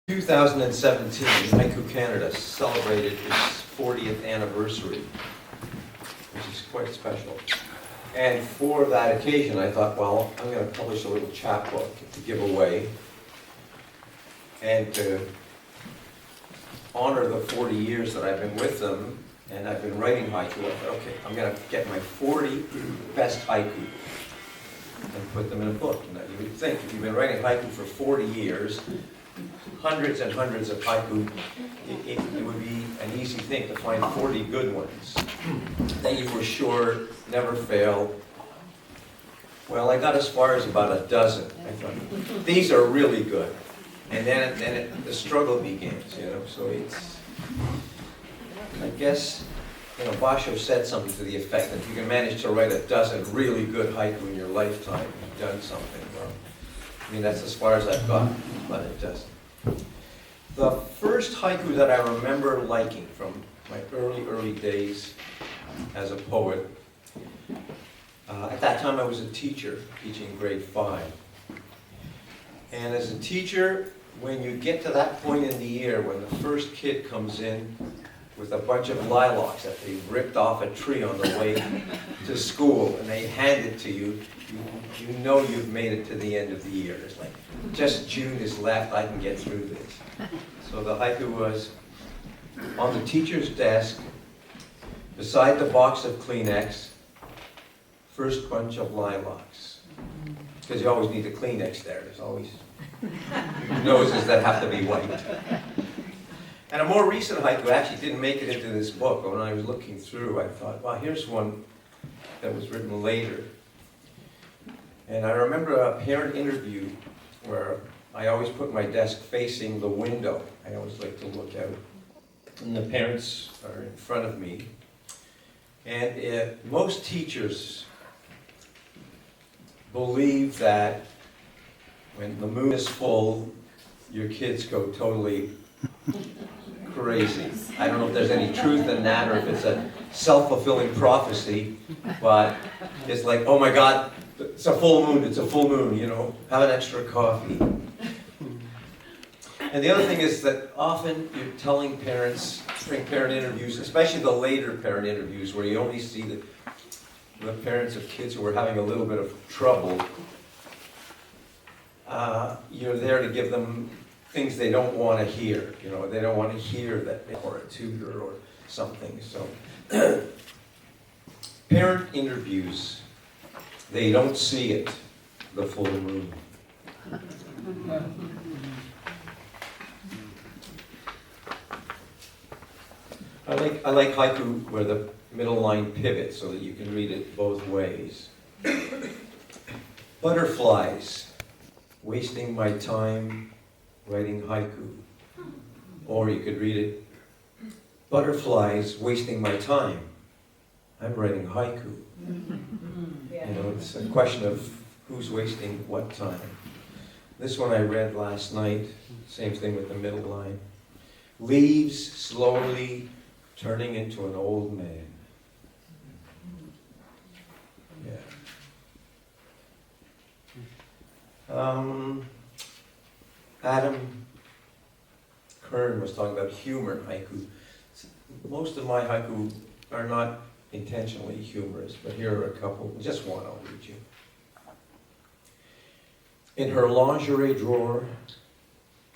2017, Haiku Canada celebrated its 40th anniversary, which is quite special. And for that occasion, I thought, well, I'm going to publish a little chapbook to give away. And to honor the 40 years that I've been with them, and I've been writing haiku, I thought, okay, I'm going to get my 40 best haiku and put them in a book. Now, you would think, if you've been writing haiku for 40 years, hundreds and hundreds of haiku, it would be an easy thing to find 40 good ones that you were sure never fail. Well, I got as far as about a dozen. I thought, these are really good. And then the struggle begins, you know, so it's, I guess, you know, Basho said something to the effect that if you can manage to write a dozen really good haiku in your lifetime, you've done something. Well, I mean, that's as far as I've got, but it doesn't. The first haiku that I remember liking from my early days as a poet, at that time I was a teacher, teaching grade 5. And as a teacher, when you get to that point in the year when the first kid comes in with a bunch of lilacs that they ripped off a tree on the way to school and they hand it to you, you know you've made it to the end of the year. It's like, just June is left, I can get through this. So the haiku was, on the teacher's desk, beside the box of Kleenex, first bunch of lilacs. Because you always need a Kleenex there. There's always noses that have to be wiped. And a more recent haiku actually didn't make it into this book, but when I was looking through, I thought, well, here's one that was written later. And I remember a parent interview where I always put my desk facing the window. I always like to look out. And the parents are in front of me. And most teachers believe that when the moon is full, your kids go totally crazy. I don't know if there's any truth in that or if it's a self-fulfilling prophecy, but it's like, oh my God, it's a full moon, you know, have an extra coffee. And the other thing is that often you're telling parents during parent interviews, especially the later parent interviews where you only see the parents of kids who are having a little bit of trouble, you're there to give them things they don't want to hear. You know, they don't want to hear that, or a tutor or something. So, parent interviews, they don't see it, the full moon. I like haiku where the middle line pivots so that you can read it both ways. Butterflies, wasting my time writing haiku. Or you could read it, butterflies, wasting my time. I'm writing haiku. You know, it's a question of who's wasting what time. This one I read last night, same thing with the middle line. Leaves slowly turning into an old man. Yeah. Adam Kern was talking about humor haiku. Most of my haiku are not intentionally humorous, but here are a couple. Just one I'll read you. In her lingerie drawer,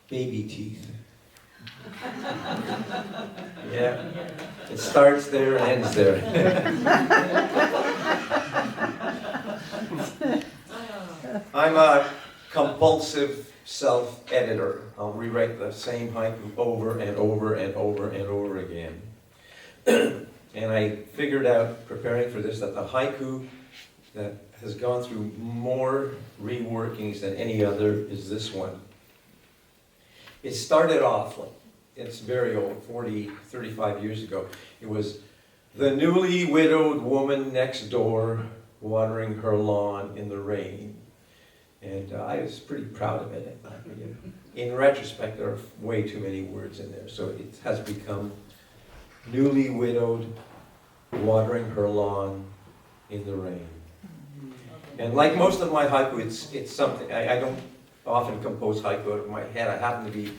baby teeth. Yeah, it starts there and ends there. I'm a compulsive self-editor. I'll rewrite the same haiku over and over and over and over again. And I figured out, preparing for this, that the haiku that has gone through more reworkings than any other is this one. It started off, like, it's very old, 35 years ago. It was the newly widowed woman next door watering her lawn in the rain. And I was pretty proud of it. In retrospect, there are way too many words in there. So it has become newly widowed, watering her lawn in the rain. And like most of my haiku, it's something, I don't often compose haiku out of my head. I happen to be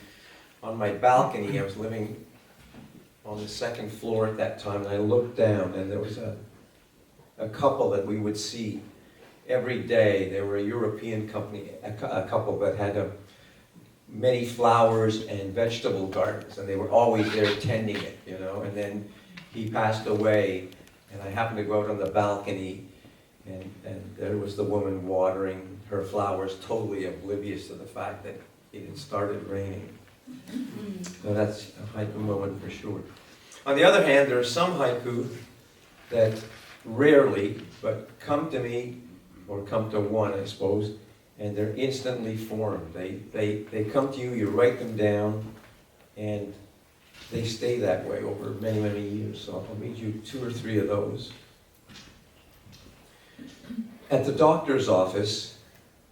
on my balcony. I was living on the second floor at that time, and I looked down, and there was a couple that we would see every day. They were a European company, a couple that had many flowers and vegetable gardens, and they were always there tending it, you know. And then he passed away, and I happened to go out on the balcony, and there was the woman watering her flowers, totally oblivious to the fact that it had started raining. So that's a haiku moment for sure. On the other hand, there are some haiku that rarely, but come to me, or come to one, I suppose, and they're instantly formed. They come to you, you write them down, and they stay that way over many, many years. So I'll read you 2 or 3 of those. At the doctor's office,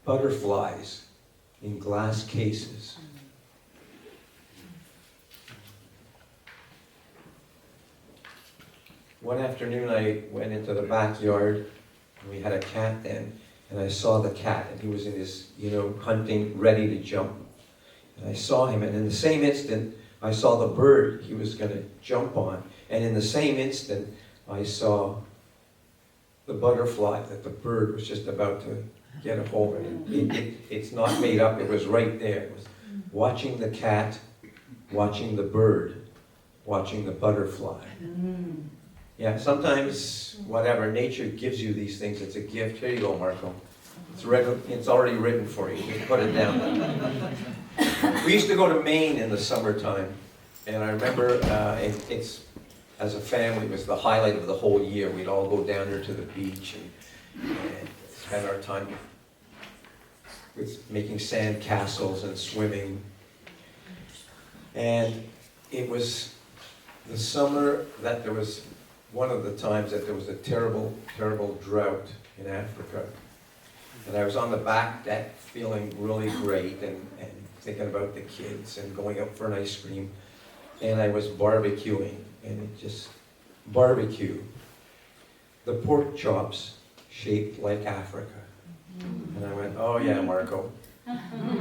butterflies in glass cases. One afternoon I went into the backyard, and we had a cat then, and I saw the cat, and he was in his, hunting, ready to jump. And I saw him, and in the same instant, I saw the bird he was going to jump on. And in the same instant, I saw the butterfly that the bird was just about to get a hold of. It's not made up, it was right there. It was watching the cat, watching the bird, watching the butterfly. Yeah, sometimes, whatever, nature gives you these things. It's a gift. Here you go, Marco. It's already written for you. Just put it down. We used to go to Maine in the summertime, and I remember it's as a family, it was the highlight of the whole year. We'd all go down there to the beach and spend our time with making sand castles and swimming. And it was the summer that there was one of the times that there was a terrible, terrible drought in Africa. And I was on the back deck feeling really great and thinking about the kids and going out for an ice cream. And I was barbecuing, and it just, barbecue. The pork chops shaped like Africa. And I went, oh yeah, Marco,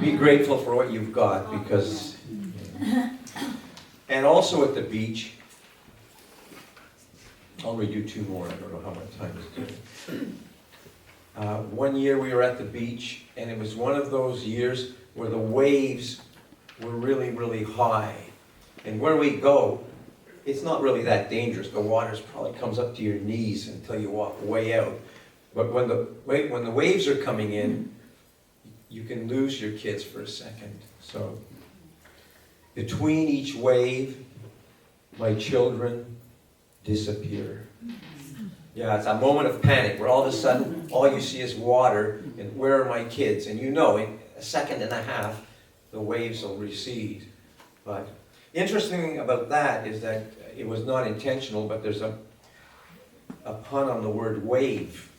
be grateful for what you've got, because, And also at the beach, I'll read you 2 more, I don't know how much time is doing. One year we were at the beach, and it was one of those years where the waves were really, really high. And where we go, it's not really that dangerous. The water probably comes up to your knees until you walk way out. But when the waves are coming in, you can lose your kids for a second. So between each wave, my children disappear. Yeah, it's a moment of panic where all of a sudden, all you see is water, and where are my kids? And in a second and a half, the waves will recede. But the interesting thing about that is that it was not intentional, but there's a pun on the word wave.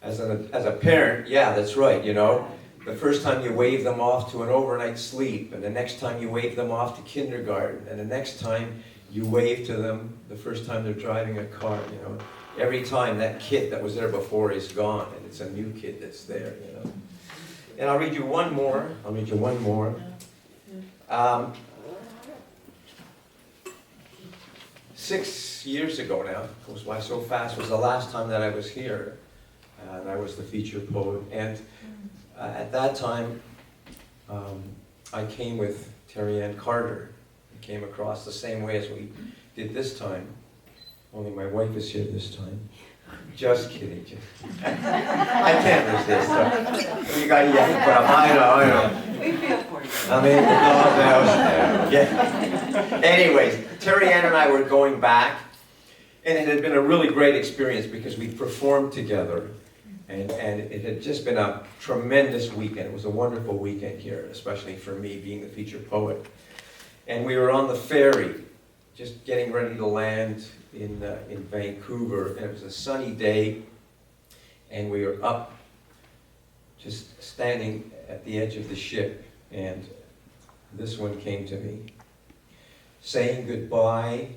As a parent, yeah, that's right, The first time you wave them off to an overnight sleep, and the next time you wave them off to kindergarten, and the next time you wave to them the first time they're driving a car, Every time that kid that was there before is gone, and it's a new kid that's there, And I'll read you one more. 6 years ago now, goes by so fast, was the last time that I was here. And I was the featured poet. And at that time, I came with Terry Ann Carter. We came across the same way as we did this time. Only my wife is here this time. Just kidding. I can't resist. You got but I know. We feel for you. Yeah. Anyways, Terry Ann and I were going back, and it had been a really great experience because we performed together, and it had just been a tremendous weekend. It was a wonderful weekend here, especially for me being the featured poet. And we were on the ferry, just getting ready to land in Vancouver, and it was a sunny day, and we were up, just standing at the edge of the ship, and this one came to me. Saying goodbye,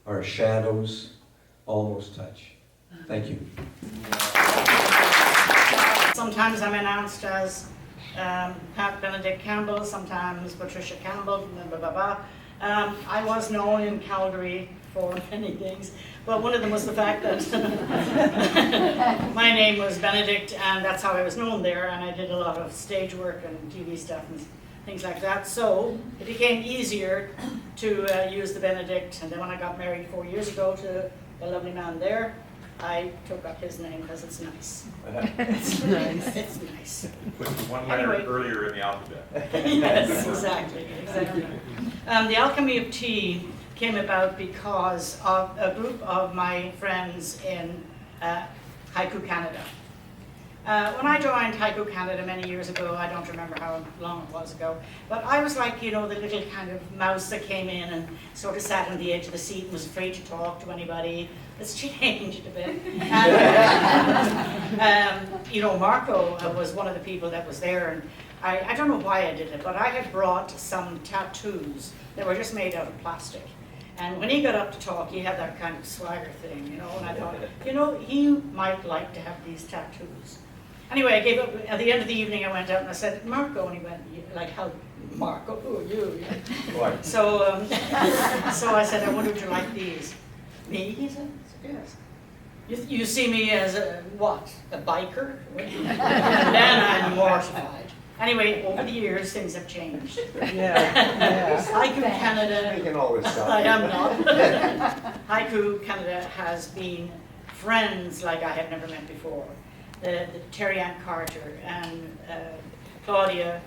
our shadows almost touch. Thank you. Sometimes I'm announced as Pat Benedict Campbell, sometimes Patricia Campbell, blah, blah, blah. I was known in Calgary for many things, but one of them was the fact that my name was Benedict, and that's how I was known there, and I did a lot of stage work and TV stuff and things like that. So it became easier to use the Benedict, and then when I got married 4 years ago to a lovely man there, I took up his name because it's nice. It's nice. It's nice. Put one letter earlier in the alphabet. Yes, exactly. The Alchemy of Tea came about because of a group of my friends in Haiku, Canada. When I joined Haiku Canada many years ago, I don't remember how long it was ago, but I was like, the little kind of mouse that came in and sort of sat on the edge of the seat and was afraid to talk to anybody. It's changed a bit. And, Marco was one of the people that was there, and I don't know why I did it, but I had brought some tattoos that were just made out of plastic. And when he got up to talk, he had that kind of swagger thing, and I thought, he might like to have these tattoos. Anyway, I gave up. At the end of the evening, I went out and I said, Marco, and he went, like, how, Marco, who are you? Right. So, so I said, I wonder, would you like these? Me? He said, yes. You see me as a, what, a biker? And then I'm mortified. Anyway, over the years, things have changed. Haiku Canada, Making all this stuff. I am not. Haiku Canada has been friends like I have never met before. The Terry Ann Carter and Claudia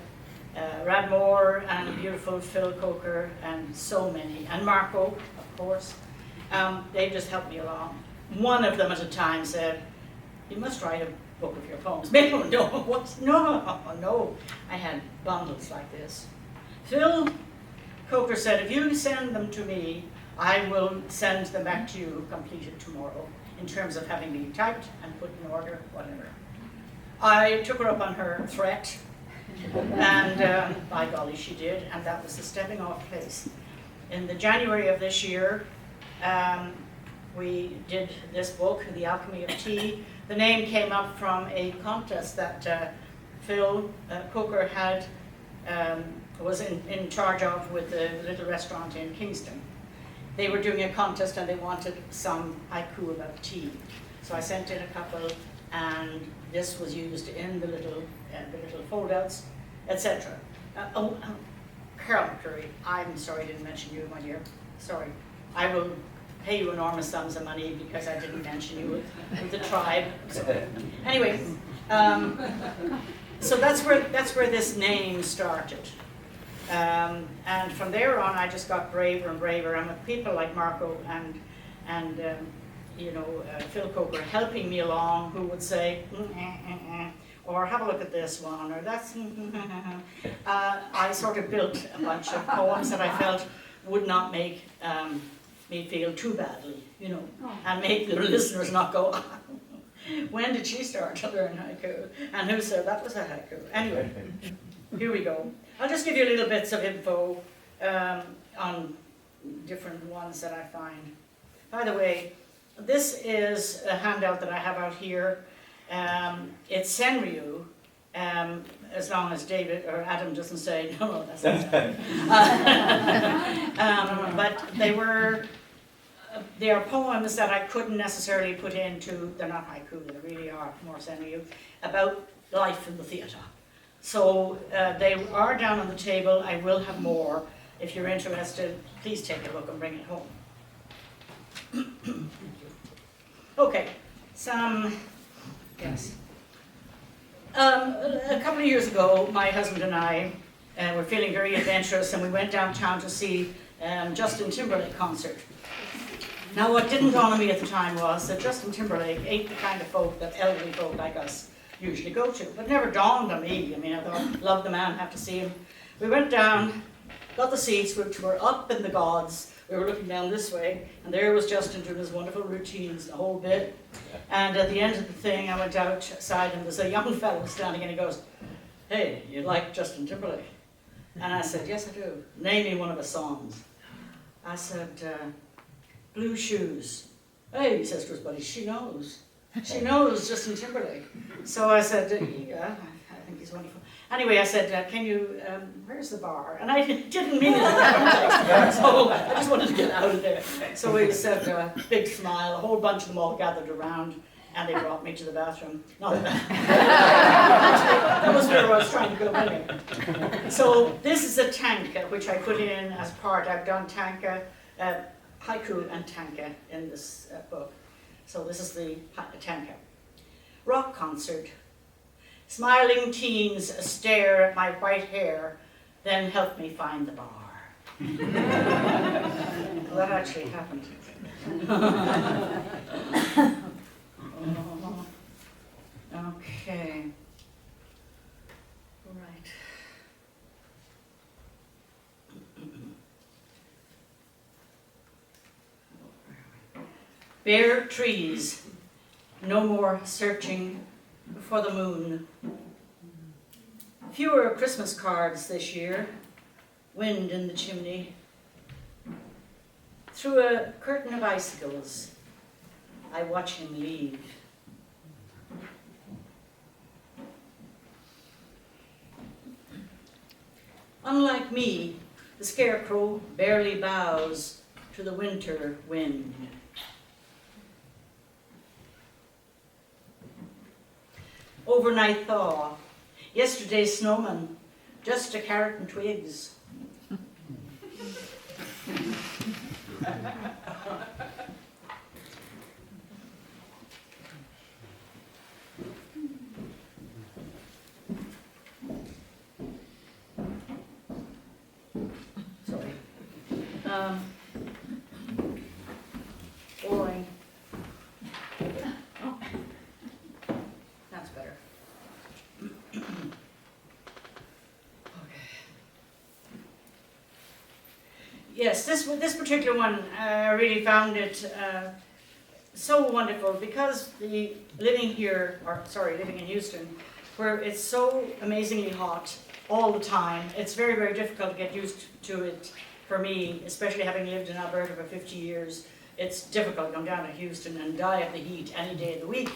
Radmore and beautiful Phil Coker and so many, and Marco, of course. They just helped me along. One of them at a time said, you must write a book of your poems. No, no. I had bundles like this. Phil Coker said, if you send them to me, I will send them back to you completed tomorrow, in terms of having me typed and put in order, whatever. I took her up on her threat, and by golly, she did, and that was the stepping off place. In the January of this year, we did this book, The Alchemy of Tea. The name came up from a contest that Phil Coker had, was in charge of with the little restaurant in Kingston. They were doing a contest and they wanted some haiku about tea. So I sent in a couple, and this was used in the little foldouts, etc. Carol McCurry, I'm sorry I didn't mention you, my dear. Sorry. I will pay you enormous sums of money because I didn't mention you with the tribe. So, anyway, so that's where this name started. And from there on, I just got braver and braver. And with people like Marco and Phil Coker helping me along, who would say, or have a look at this one, or that's, I sort of built a bunch of poems that I felt would not make me feel too badly, and make the listeners not go, when did she start to learn haiku? And who said that was a haiku? Anyway, here we go. I'll just give you little bits of info on different ones that I find. By the way, this is a handout that I have out here. It's Senryu, as long as David or Adam doesn't say, no, that's not that. But they are poems that I couldn't necessarily put into, they're not haiku, they really are more Senryu, about life in the theatre. So they are down on the table. I will have more. If you're interested, please take a look and bring it home. Okay, yes. A couple of years ago, my husband and I were feeling very adventurous, and we went downtown to see Justin Timberlake concert. Now, what didn't dawn on me at the time was that Justin Timberlake ain't the kind of folk that elderly folk like us usually go to, but never dawned on me. I mean, I thought, love the man, have to see him. We went down, got the seats, which were up in the gods. We were looking down this way, and there was Justin doing his wonderful routines, the whole bit. And at the end of the thing, I went outside, and there's a young fellow standing, and he goes, hey, you like Justin Timberlake? And I said, yes, I do. Name me one of his songs. I said, Blue Shoes. Hey, he says to his buddy, she knows. She knows Justin Timberlake. So I said, yeah, I think he's wonderful. Anyway, I said, can you, where's the bar? And I didn't mean it in that context, so I just wanted to get out of there. So he said, big smile, a whole bunch of them all gathered around, and they brought me to the bathroom. Not the bathroom. Actually, that was where I was trying to go anyway. So this is a tanka, which I put in as part. I've done tanka, haiku and tanka in this book. So this is the tanka. Rock concert. Smiling teens stare at my white hair, then help me find the bar. Well, that actually happened. Okay. All right. Bare trees, no more searching for the moon. Fewer Christmas cards this year, wind in the chimney. Through a curtain of icicles, I watch him leave. Unlike me, the scarecrow barely bows to the winter wind. Overnight thaw. Yesterday's snowman, just a carrot and twigs. Sorry. Boring. That's better. Yes, this particular one, I really found it so wonderful because living in Houston, where it's so amazingly hot all the time, it's very, very difficult to get used to it for me, especially having lived in Alberta for 50 years. It's difficult to come down to Houston and die of the heat any day of the week,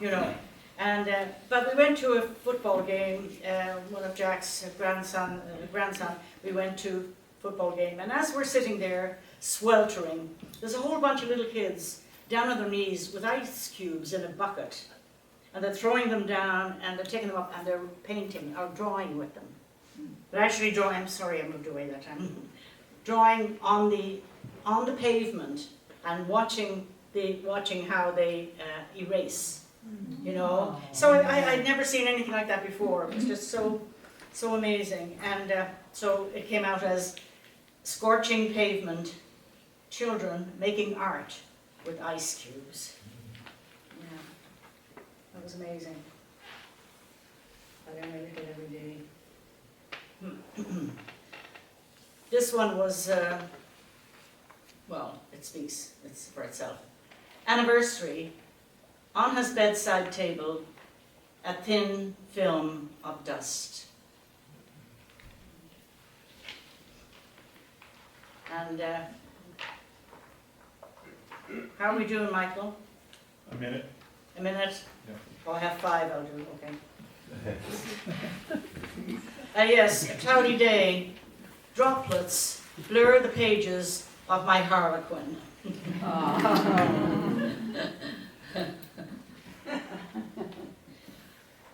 you know. And but we went to a football game. One of Jack's grandson, we went to football game, and as we're sitting there sweltering, there's a whole bunch of little kids down on their knees with ice cubes in a bucket, and they're throwing them down and they're taking them up and they're painting or drawing with them. But actually drawing, sorry, I moved away that time. Drawing on the pavement and watching how they erase, you know. So I'd never seen anything like that before. It was just so amazing, and so it came out as scorching pavement, children making art with ice cubes. Yeah, that was amazing. I learn a little every day. This one was, well, it's for itself. Anniversary, on his bedside table, a thin film of dust. And how are we doing, Michael? A minute? A minute? Yeah. Oh, I have 5, I'll do, okay. Yes, a cloudy day. Droplets blur the pages of my Harlequin.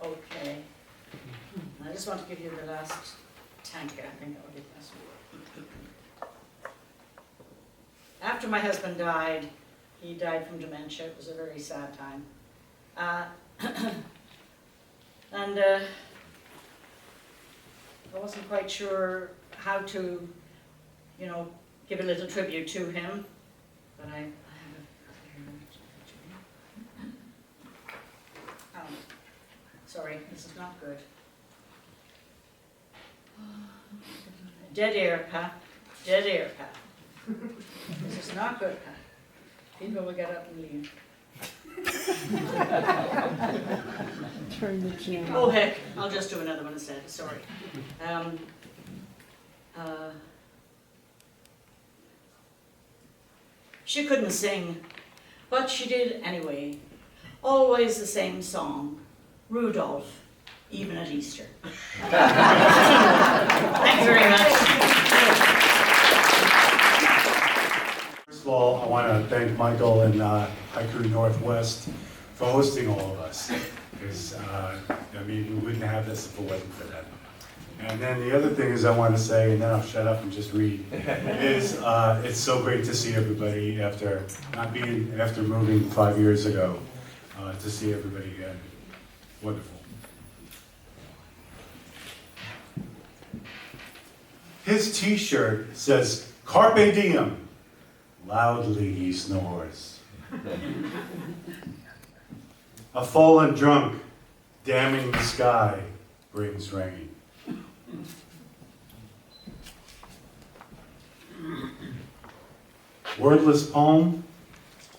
Okay. I just want to give you the last tanka. I think that would be the last one. After my husband died, he died from dementia. It was a very sad time. And I wasn't quite sure how to, you know, give a little tribute to him, but I have a, oh, sorry, this is not good. Dead air, Pat. Dead air, Pat. This is not good, Pat. People will get up and leave. Turn the channel. Oh heck, I'll just do another one instead, sorry. She couldn't sing, but she did anyway. Always the same song. Rudolph, even at Easter. Thank you very much. First of all, I want to thank Michael and Haiku Northwest for hosting all of us. Because, we wouldn't have this if it wasn't for them. And then the other thing is I want to say, and then I'll shut up and just read, is it's so great to see everybody after moving 5 years ago, to see everybody again. Wonderful. His t-shirt says, "Carpe diem." Loudly he snores. A fallen drunk, damning the sky, brings rain. Wordless poem?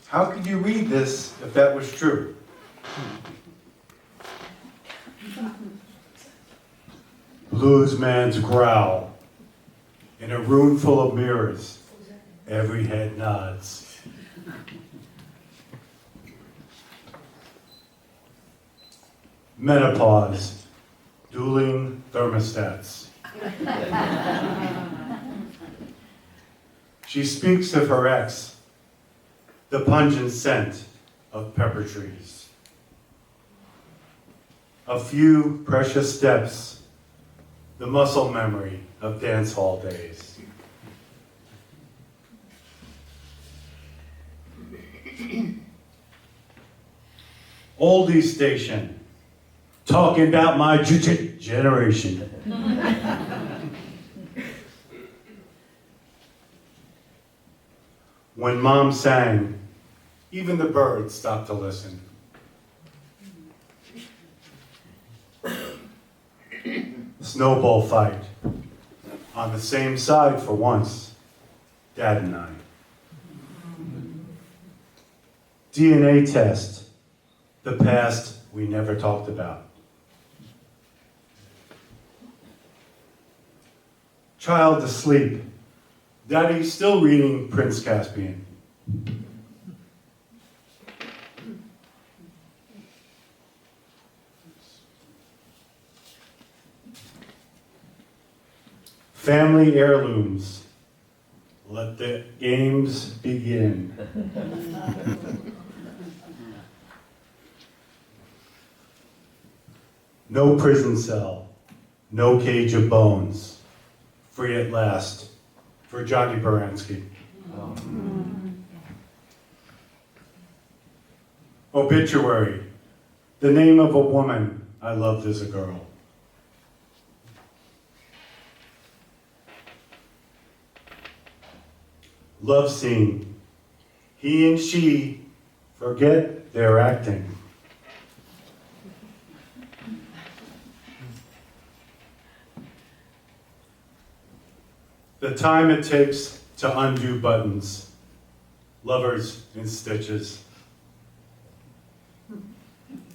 How could you read this if that was true? Blues man's growl. In a room full of mirrors, every head nods. Menopause, dueling thermostats. She speaks of her ex, the pungent scent of pepper trees. A few precious steps, the muscle memory of dance hall days. Oldie station, talking about my generation. When Mom sang, even the birds stopped to listen. Snowball fight, on the same side for once, Dad and I. DNA test, the past we never talked about. Child asleep, Daddy still reading Prince Caspian. Family heirlooms, let the games begin. No prison cell, no cage of bones, free at last for Johnny Baranski. Obituary, the name of a woman I loved as a girl. Love scene, he and she forget their acting. The time it takes to undo buttons, lovers in stitches.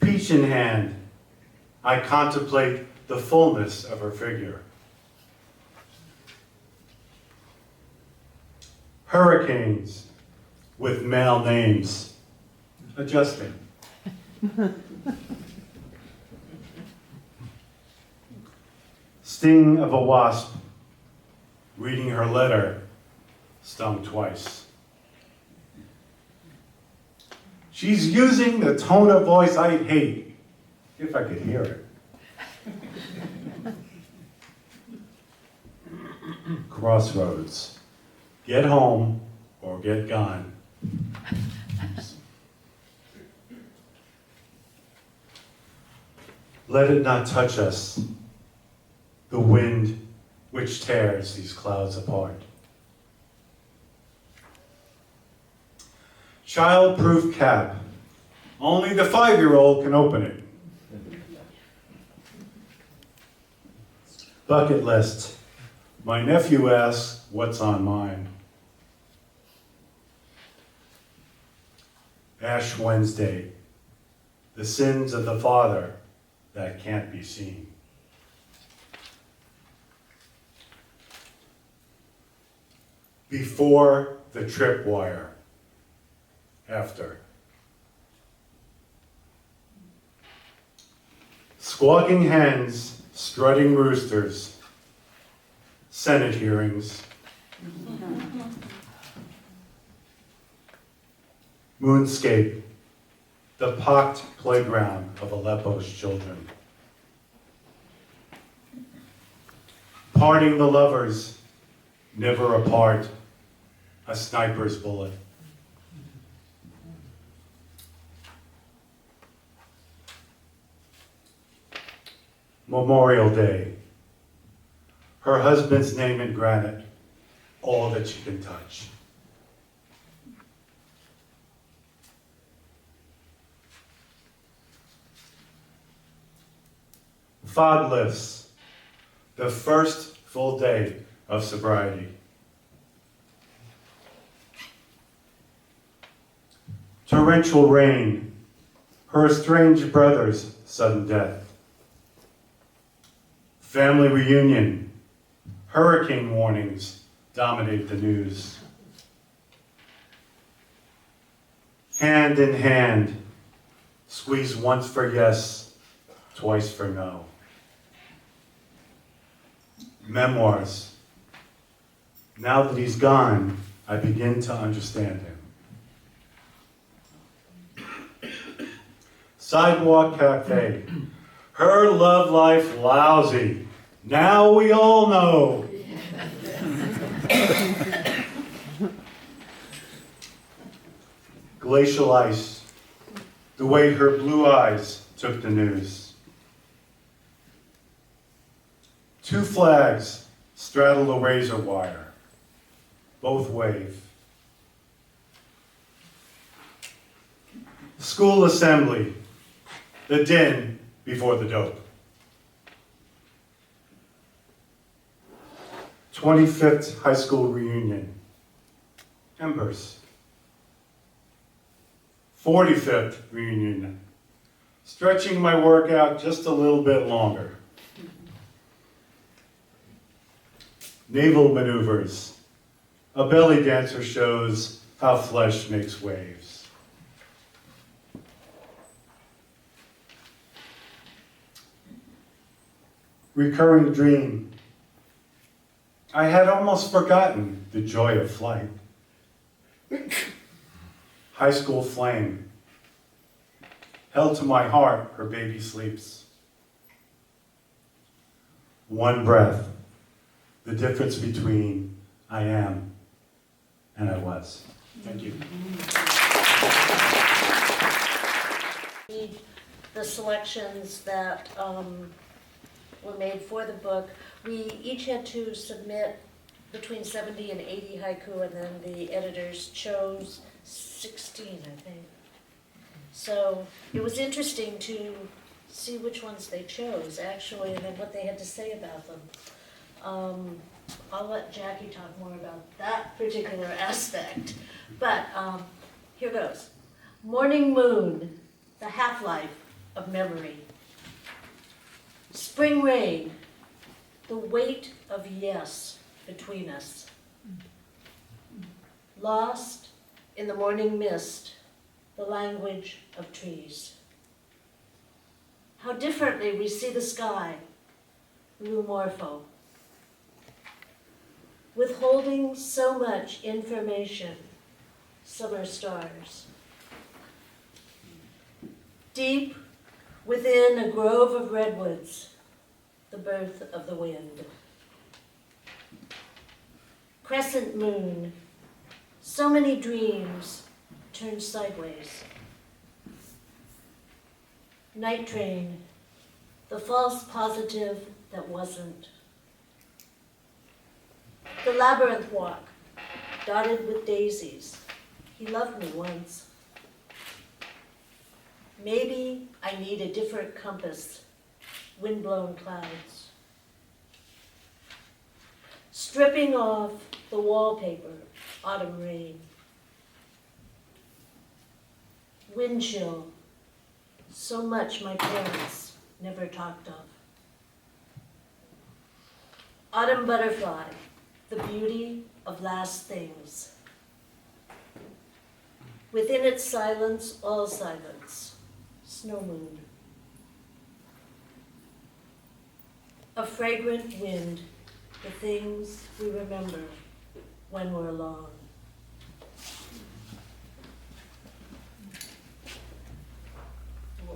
Peach in hand, I contemplate the fullness of her figure. Hurricanes with male names, adjusting. Sting of a wasp, reading her letter, stung twice. She's using the tone of voice I hate, if I could hear it. Crossroads. Get home or get gone. Let it not touch us, the wind which tears these clouds apart. Child-proof cap. Only the 5-year-old can open it. Bucket list. My nephew asks, what's on mine? Ash Wednesday. The sins of the father that can't be seen. Before the tripwire. After. Squawking hens, strutting roosters, Senate hearings, moonscape, the pocked playground of Aleppo's children. Parting the lovers, never apart, a sniper's bullet. Memorial Day, her husband's name in granite, all that she can touch. Fog lifts, the first full day of sobriety. Torrential rain, her estranged brother's sudden death. Family reunion, hurricane warnings dominate the news. Hand in hand, squeeze once for yes, twice for no. Memoirs. Now that he's gone, I begin to understand him. Sidewalk cafe. Her love life lousy. Now we all know. Glacial ice. The way her blue eyes took the news. Two flags straddle a razor wire. Both wave. School assembly. The din before the dope. 25th high school reunion. Embers. 45th reunion. Stretching my workout just a little bit longer. Naval maneuvers. A belly dancer shows how flesh makes waves. Recurring dream. I had almost forgotten the joy of flight. High school flame. Held to my heart, her baby sleeps. One breath. The difference between I am and I was. Thank you. Read the selections that were made for the book. We each had to submit between 70 and 80 haiku, and then the editors chose 16, I think. So it was interesting to see which ones they chose, actually, and then what they had to say about them. I'll let Jackie talk more about that particular aspect, but here goes. Morning moon, the half-life of memory. Spring rain, the weight of yes between us. Lost in the morning mist, the language of trees. How differently we see the sky, lumorpho. Withholding so much information, summer stars. Deep within a grove of redwoods, the birth of the wind. Crescent moon, so many dreams turned sideways. Night train, the false positive that wasn't. The labyrinth walk, dotted with daisies. He loved me once. Maybe I need a different compass, windblown clouds. Stripping off the wallpaper, autumn rain. Wind chill, so much my parents never talked of. Autumn butterfly, the beauty of last things. Within its silence, all silence. Snow moon. A fragrant wind, the things we remember when we're alone.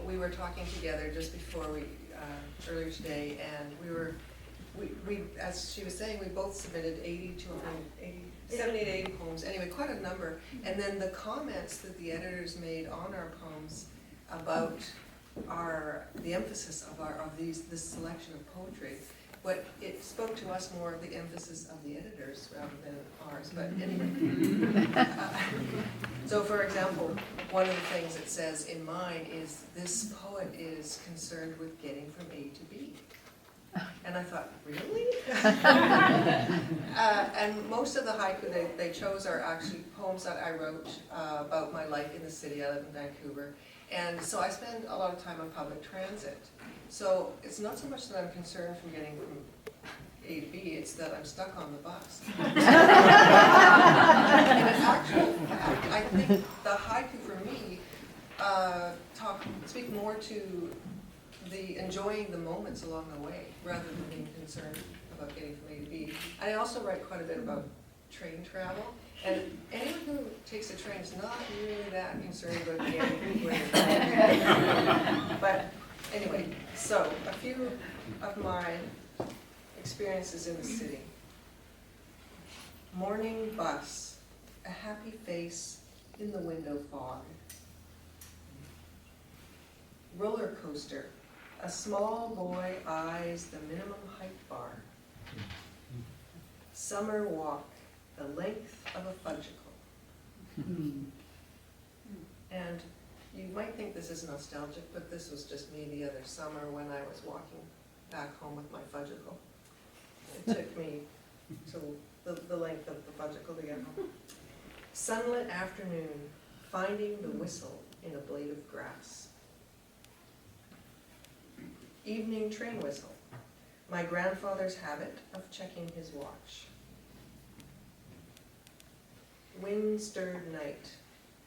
We were talking together just before earlier today, and we, as she was saying, we both submitted 70 to 80 poems, anyway, quite a number. And then the comments that the editors made on our poems about the emphasis of this selection of poetry, it spoke to us more of the emphasis of the editors rather than ours, but anyway. So for example, one of the things it says in mine is, this poet is concerned with getting from A to B. And I thought, really? And most of the haiku they chose are actually poems that I wrote about my life in the city. I live in Vancouver. And so I spend a lot of time on public transit. So it's not so much that I'm concerned from getting from A to B, it's that I'm stuck on the bus. And in actual fact, I think the haiku for me speak more to the enjoying the moments along the way rather than being concerned about getting from A to B. I also write quite a bit about train travel. And anyone who takes the train is not really that concerned about getting where they're going. But anyway, so a few of my experiences in the city. Morning bus, a happy face in the window fog. Roller coaster, a small boy eyes the minimum height bar. Summer walk, the length of a fudgicle. And you might think this is nostalgic, but this was just me the other summer when I was walking back home with my fudgicle. It took me to the length of the fudgicle to get home. Sunlit afternoon, finding the whistle in a blade of grass. Evening train whistle, my grandfather's habit of checking his watch. Wind-stirred night,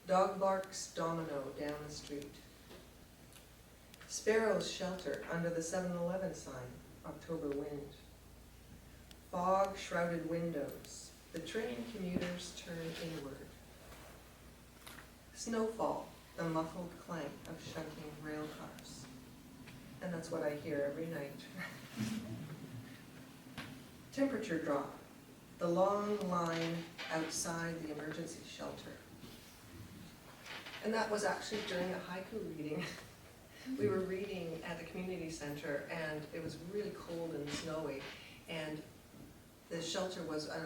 dog barks domino down the street. Sparrows shelter under the 7-Eleven sign, October wind. Fog-shrouded windows, the train commuters turn inward. Snowfall, the muffled clank of shunting rail cars. And that's what I hear every night. Temperature drop, the long line outside the emergency shelter. And that was actually during a haiku reading. We were reading at the community center, and it was really cold and snowy, and the shelter was an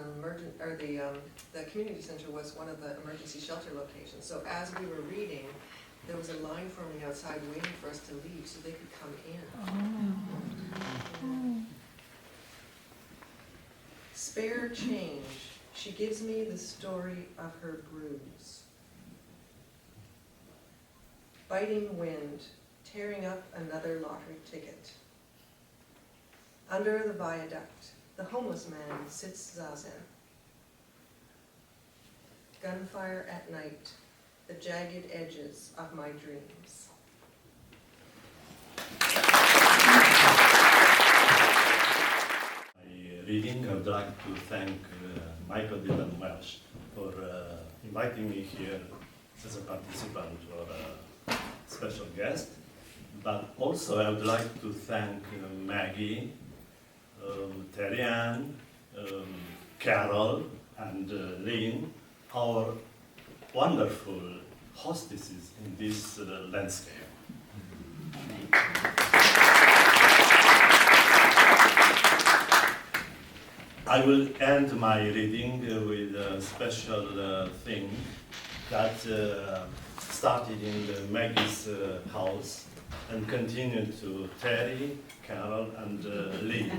the community center was one of the emergency shelter locations. So as we were reading, there was a line forming outside waiting for us to leave so they could come in. Spare change, she gives me the story of her bruise. Biting wind, tearing up another lottery ticket. Under the viaduct, the homeless man sits zazen. Gunfire at night, the jagged edges of my dreams. Reading, I would like to thank Michael Dylan Welsh for inviting me here as a participant or a special guest. But also I would like to thank Maggie, Terry Ann, Carol, and Lynn, our wonderful hostesses in this landscape. I will end my reading with a special thing that started in Maggie's house and continued to Terry, Carol, and Lee,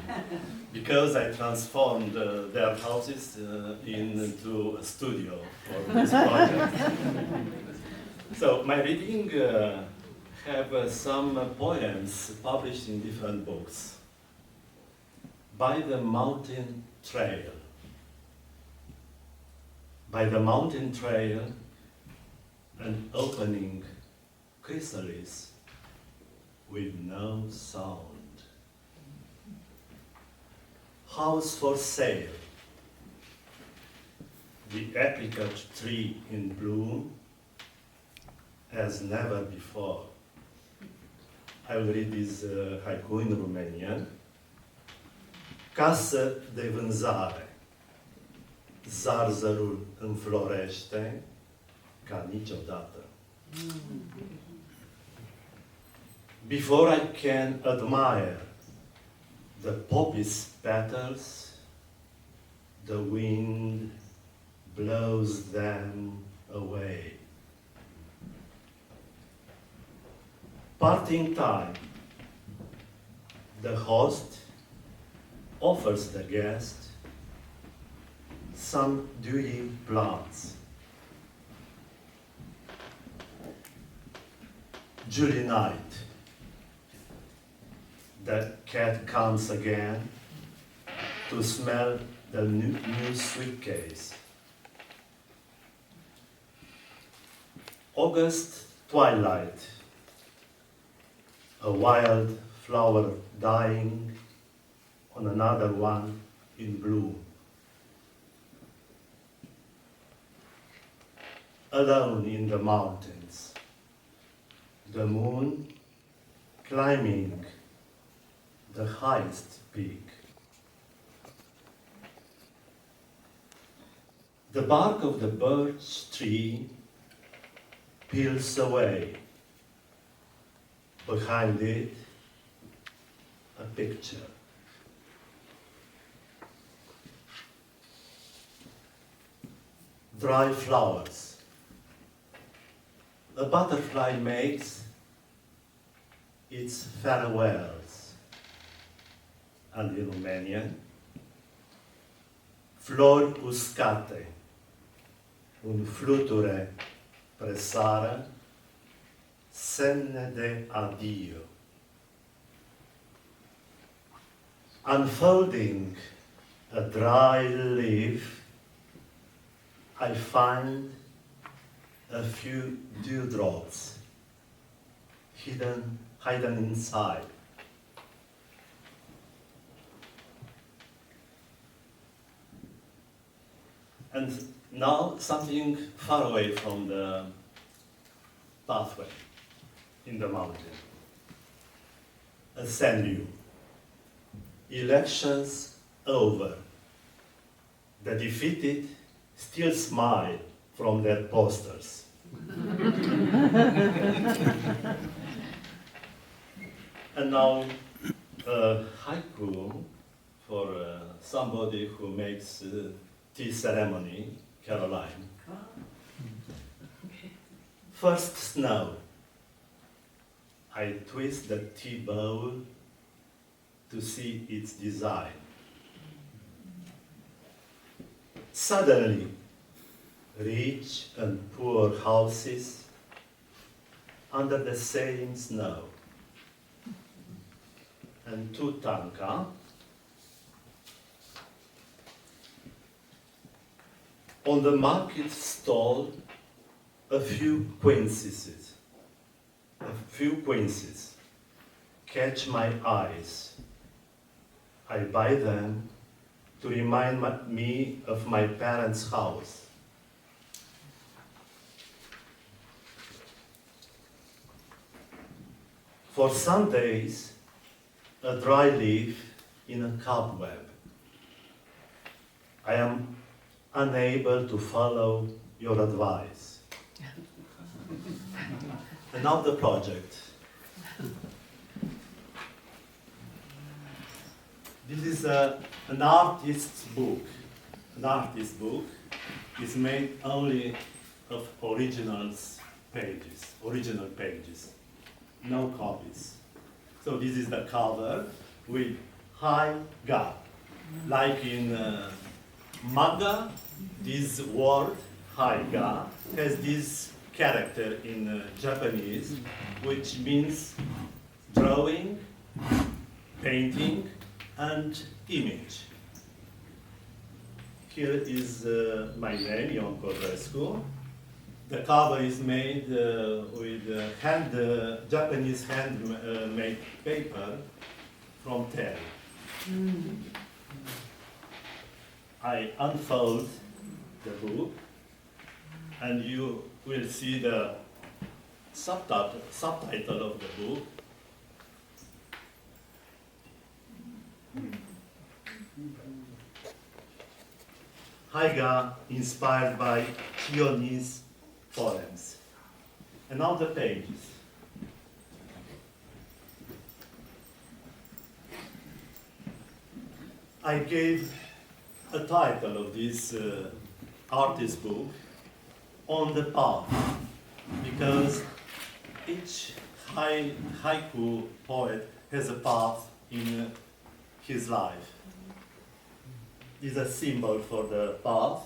because I transformed their houses into a studio for this project. So my reading have some poems published in different books. By the mountain trail. By the mountain trail, an opening chrysalis with no sound. House for sale. The apricot tree in bloom as never before. I will read this haiku in Romanian. Casă de vânzare. Zarzărul înflorește ca niciodată. Before I can admire the poppy's petals, the wind blows them away. Parting time. The host offers the guest some dewy plants. July night. The cat comes again to smell the new suitcase. August twilight. A wild flower dying on another one in bloom. Alone in the mountains, the moon climbing the highest peak. The bark of the birch tree peels away. Behind it, a picture. Dry flowers. A butterfly makes its farewells. And in Romanian, flori uscate, un fluture presară, semne de adio. Unfolding a dry leaf, I find a few dewdrops hidden inside. And now something far away from the pathway in the mountain. A sand dune. Elections over. The defeated still smile from their posters. And now a haiku for somebody who makes tea ceremony, Caroline. First snow. I twist the tea bowl to see its design. Suddenly, rich and poor houses under the same snow. And to Tanka, on the market stall, a few quinces catch my eyes. I buy them to remind me of my parents' house. For some days, a dry leaf in a cobweb. I am unable to follow your advice. And now the project. This is an artist's book. An artist's book is made only of original pages, no copies. So this is the cover with Haiku. Like in manga, this word Haiku has this character in Japanese, which means drawing, painting, and image. Here is my name, Ion Correscu. The cover is made with Japanese handmade paper from terry. I unfold the book, and you will see the subtitle of the book. Haiga inspired by Chioni's poems. And now the pages. I gave a title of this artist book, On the Path, because each haiku poet has a path in his life. Is a symbol for the path.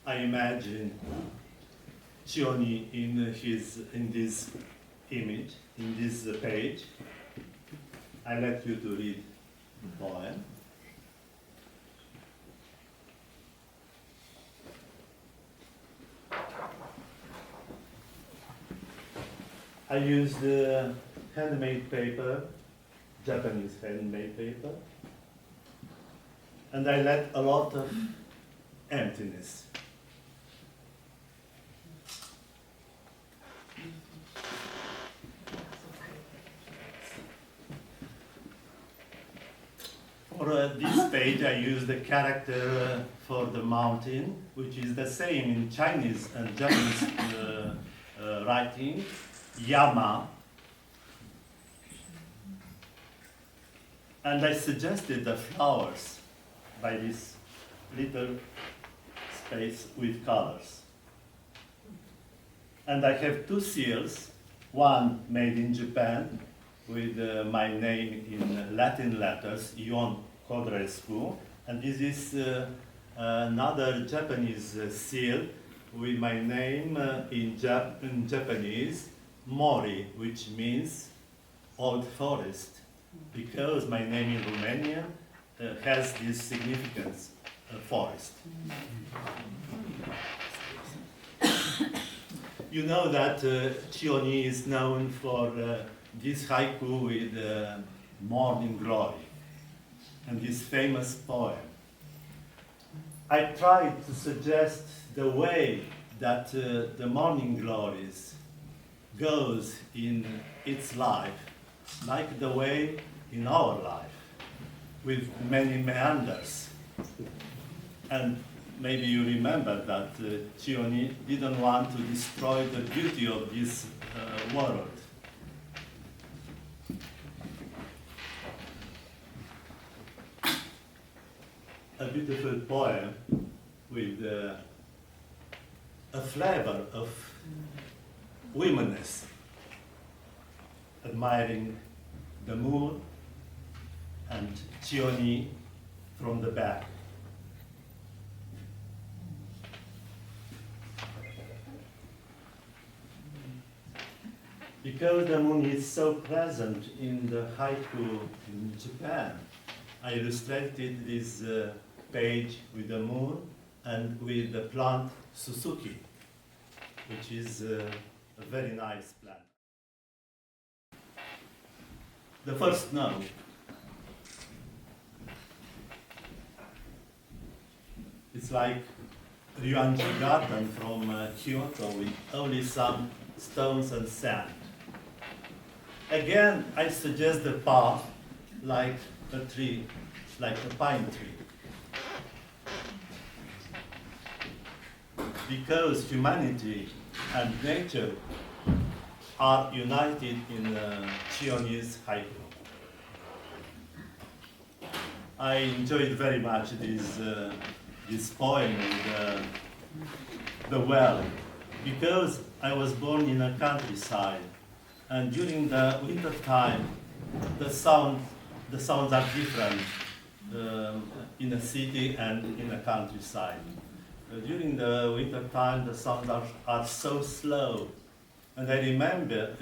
I imagine Chioni in this image, in this page. I let you to read the poem. I used handmade paper, Japanese handmade paper, and I let a lot of emptiness. For this page, I used the character for the mountain, which is the same in Chinese and Japanese writing. Yama, and I suggested the flowers by this little space with colors. And I have two seals, one made in Japan with my name in Latin letters, Ion Codrescu, and this is another Japanese seal with my name in Japanese, Mori, which means old forest, because my name in Romanian has this significance, forest. You know that Chioni is known for this haiku with morning glory and this famous poem. I tried to suggest the way that the morning glories goes in its life, like the way in our life, with many meanders. And maybe you remember that Chioni didn't want to destroy the beauty of this world. A beautiful poem with a flavor of womanness, admiring the moon and Chioni from the back. Because the moon is so present in the haiku in Japan, I illustrated this page with the moon and with the plant Suzuki, which is a very nice plant. The first note. It's like Ryuanji Garden from Kyoto with only some stones and sand. Again, I suggest the path like a tree, like a pine tree. Because humanity and nature are united in Chioni's haiku. I enjoyed very much this poem with the well, because I was born in a countryside, and during the winter time, the sounds are different in a city and in a countryside. During the winter time, the sounds are so slow, and I remember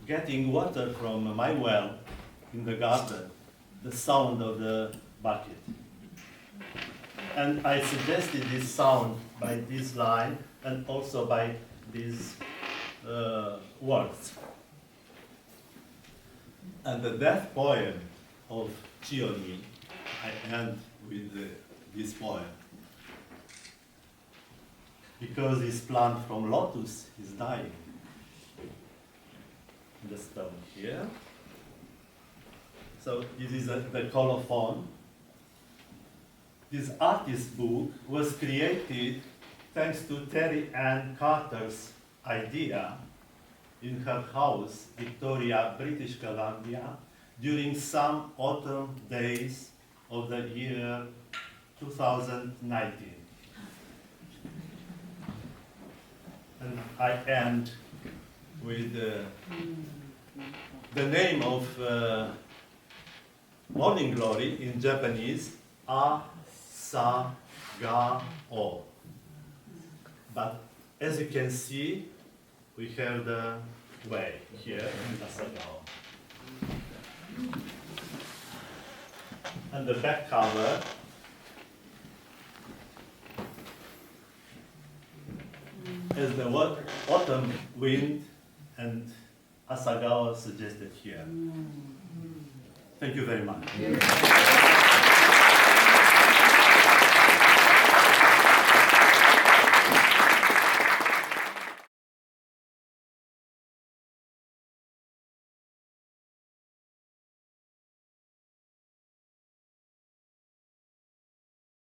getting water from my well in the garden, the sound of the bucket. And I suggested this sound by this line and also by these words. And the death poem of Chioni, I end with this poem. Because this plant from lotus is dying. The stone here. So this is the colophon. This artist book was created thanks to Terry Ann Carter's idea in her house, Victoria, British Columbia, during some autumn days of the year 2019. And I end with the name of Morning Glory in Japanese, Asagao. But as you can see, we have the way here in Asagao. And the back cover is the autumn wind and Asagao suggested here. Thank you very much.